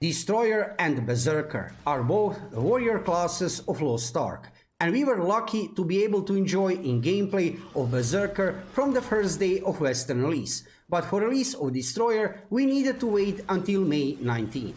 Destroyer and Berserker are both warrior classes of Lost Ark, and we were lucky to be able to enjoy in gameplay of Berserker from the first day of Western release, but for release of Destroyer we needed to wait until May 19.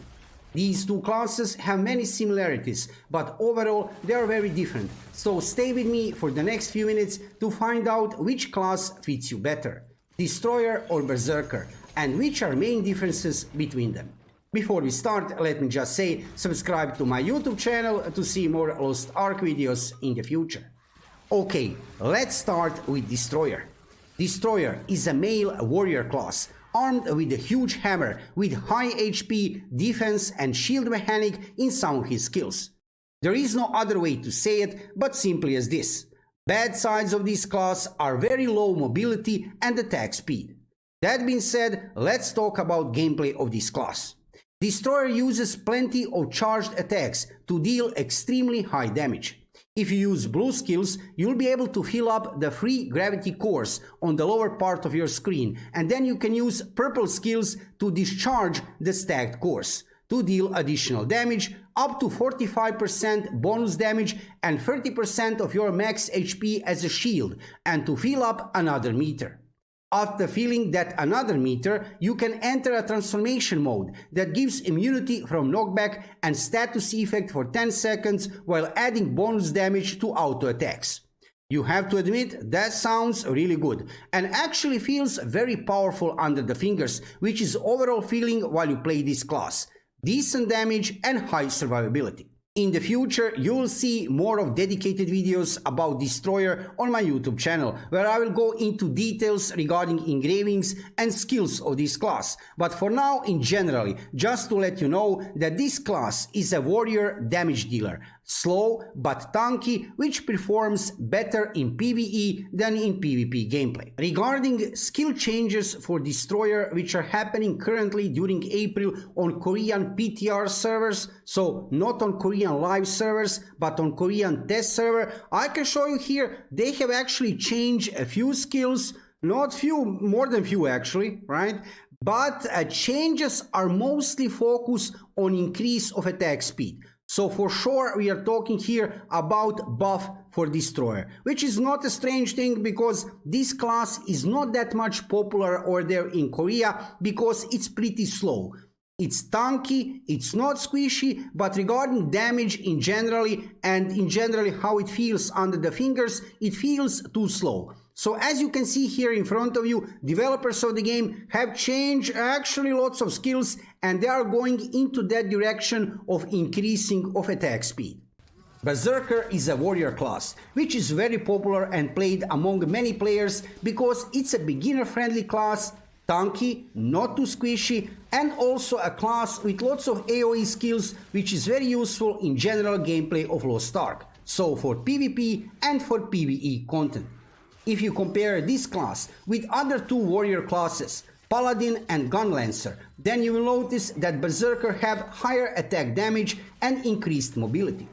These two classes have many similarities, but overall they are very different, so stay with me for the next few minutes to find out which class fits you better, Destroyer or Berserker, and which are main differences between them. Before we start, let me just say, subscribe to my YouTube channel to see more Lost Ark videos in the future. Okay, let's start with Destroyer. Destroyer is a male warrior class, armed with a huge hammer, with high HP, defense and shield mechanic in some of his skills. There is no other way to say it, but simply as this. Bad sides of this class are very low mobility and attack speed. That being said, let's talk about gameplay of this class. Destroyer uses plenty of charged attacks to deal extremely high damage. If you use blue skills, you'll be able to fill up the free gravity cores on the lower part of your screen, and then you can use purple skills to discharge the stacked cores, to deal additional damage, up to 45% bonus damage and 30% of your max HP as a shield, and to fill up another meter. After filling that another meter, you can enter a transformation mode that gives immunity from knockback and status effect for 10 seconds while adding bonus damage to auto attacks. You have to admit that sounds really good and actually feels very powerful under the fingers, which is overall feeling while you play this class. Decent damage and high survivability. In the future, you will see more of dedicated videos about Destroyer on my YouTube channel, where I will go into details regarding engravings and skills of this class. But for now, in general, just to let you know that this class is a warrior damage dealer, slow but tanky, which performs better in PvE than in PvP gameplay. Regarding skill changes for Destroyer, which are happening currently during April on Korean PTR servers, so not on Korean live servers but on Korean test server, I can show you here they have actually changed a few skills, not few, more than few actually, right? But changes are mostly focused on increase of attack speed. So for sure we are talking here about buff for Destroyer, which is not a strange thing because this class is not that much popular over there in Korea because it's pretty slow. It's tanky, it's not squishy, but regarding damage in generally and in generally how it feels under the fingers, it feels too slow. So as you can see here in front of you, developers of the game have changed actually lots of skills and they are going into that direction of increasing of attack speed. Berserker is a warrior class, which is very popular and played among many players because it's a beginner-friendly class, tanky, not too squishy, and also a class with lots of AoE skills, which is very useful in general gameplay of Lost Ark, so for PvP and for PvE content. If you compare this class with other two warrior classes, Paladin and Gunlancer, then you will notice that Berserker have higher attack damage and increased mobility.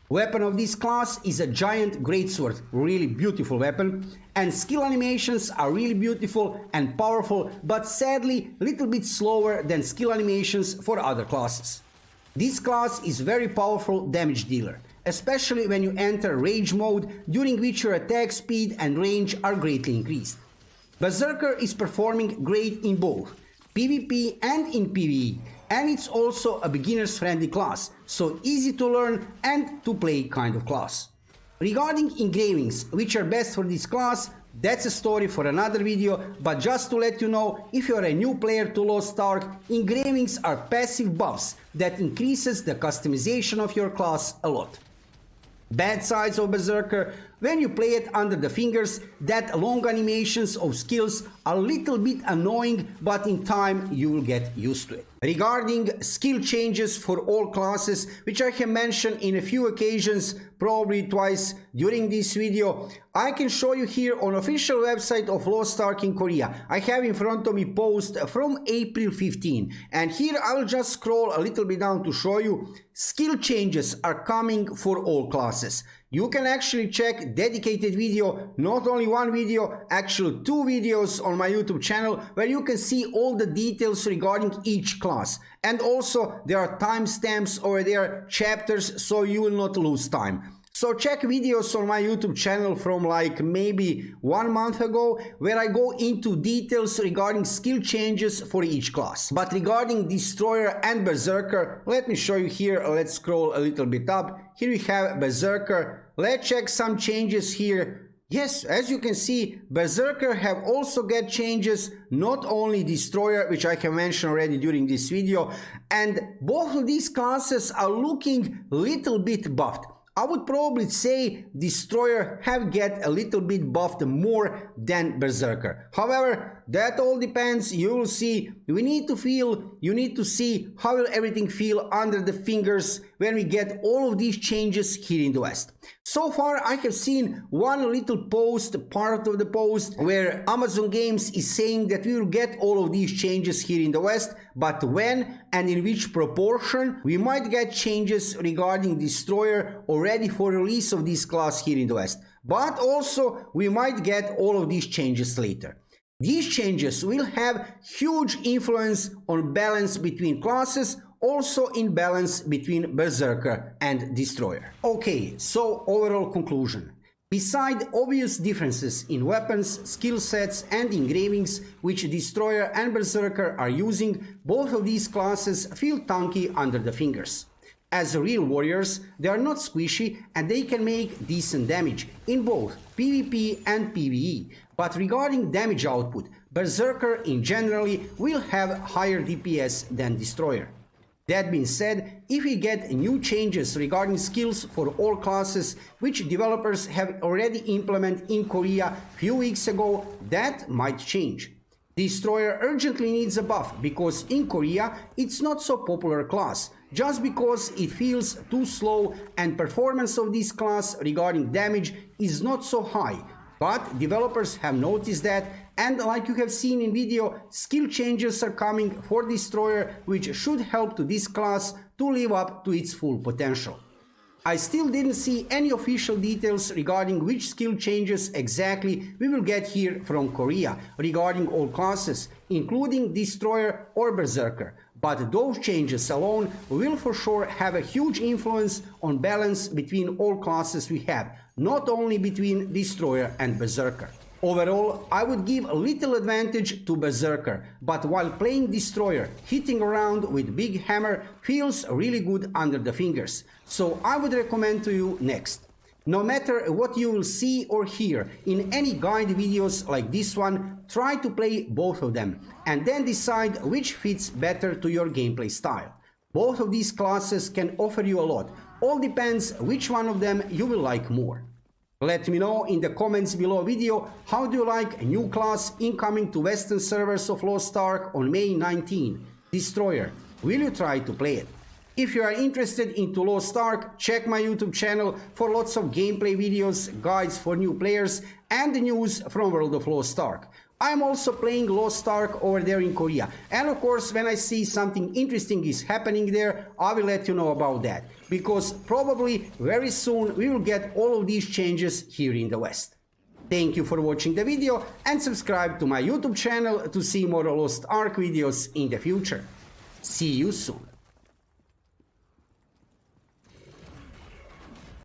Weapon of this class is a giant greatsword, really beautiful weapon, and skill animations are really beautiful and powerful, but sadly little bit slower than skill animations for other classes. This class is very powerful damage dealer, especially when you enter rage mode, during which your attack speed and range are greatly increased. Berserker is performing great in both PvP and in PvE, and it's also a beginners friendly class, so easy to learn and to play kind of class. Regarding engravings, which are best for this class, that's a story for another video, but just to let you know, if you are a new player to Lost Ark, engravings are passive buffs that increases the customization of your class a lot. Bad sides of Berserker: when you play it under the fingers, that long animations of skills are a little bit annoying, but in time you will get used to it. Regarding skill changes for all classes, which I have mentioned in a few occasions, probably twice during this video, I can show you here on official website of Lost Ark in Korea. I have in front of me post from April 15, and here I will just scroll a little bit down to show you skill changes are coming for all classes. You can actually check dedicated video, not only one video, actually 2 videos on my YouTube channel where you can see all the details regarding each class. And also there are timestamps over there, chapters, so you will not lose time. So check videos on my YouTube channel from like maybe 1 month ago where I go into details regarding skill changes for each class. But regarding Destroyer and Berserker, let me show you here. Let's scroll a little bit up. Here we have Berserker. Let's check some changes here. Yes, as you can see, Berserker have also got changes, not only Destroyer, which I have mentioned already during this video, and both of these classes are looking a little bit buffed. I would probably say Destroyer have get a little bit buffed more than Berserker. However, that all depends. You will see. You need to see how will everything feel under the fingers when we get all of these changes here in the West. So far, I have seen one little post, part of the post, where Amazon Games is saying that we will get all of these changes here in the West, but when and in which proportion we might get changes regarding Destroyer already for release of this class here in the West. But also, we might get all of these changes later. These changes will have huge influence on balance between classes, also in balance between Berserker and Destroyer. Okay, so overall conclusion. Beside obvious differences in weapons, skill sets and engravings which Destroyer and Berserker are using, both of these classes feel tanky under the fingers. As real warriors, they are not squishy and they can make decent damage in both PvP and PvE. But regarding damage output, Berserker in generally will have higher DPS than Destroyer. That being said, if we get new changes regarding skills for all classes, which developers have already implemented in Korea a few weeks ago, that might change. Destroyer urgently needs a buff because in Korea it's not so popular class, just because it feels too slow and performance of this class regarding damage is not so high. But developers have noticed that, and like you have seen in video, skill changes are coming for Destroyer which should help to this class to live up to its full potential. I still didn't see any official details regarding which skill changes exactly we will get here from Korea regarding all classes, including Destroyer or Berserker. But those changes alone will for sure have a huge influence on balance between all classes we have, not only between Destroyer and Berserker. Overall, I would give a little advantage to Berserker, but while playing Destroyer, hitting around with big hammer feels really good under the fingers. So I would recommend to you next. No matter what you will see or hear in any guide videos like this one, try to play both of them and then decide which fits better to your gameplay style. Both of these classes can offer you a lot, all depends which one of them you will like more. Let me know in the comments below video how do you like a new class incoming to Western servers of Lost Ark on May 19, Destroyer. Will you try to play it? If you are interested into Lost Ark, check my YouTube channel for lots of gameplay videos, guides for new players and news from World of Lost Ark. I'm also playing Lost Ark over there in Korea, and of course when I see something interesting is happening there, I will let you know about that, because probably very soon we will get all of these changes here in the West. Thank you for watching the video and subscribe to my YouTube channel to see more Lost Ark videos in the future. See you soon.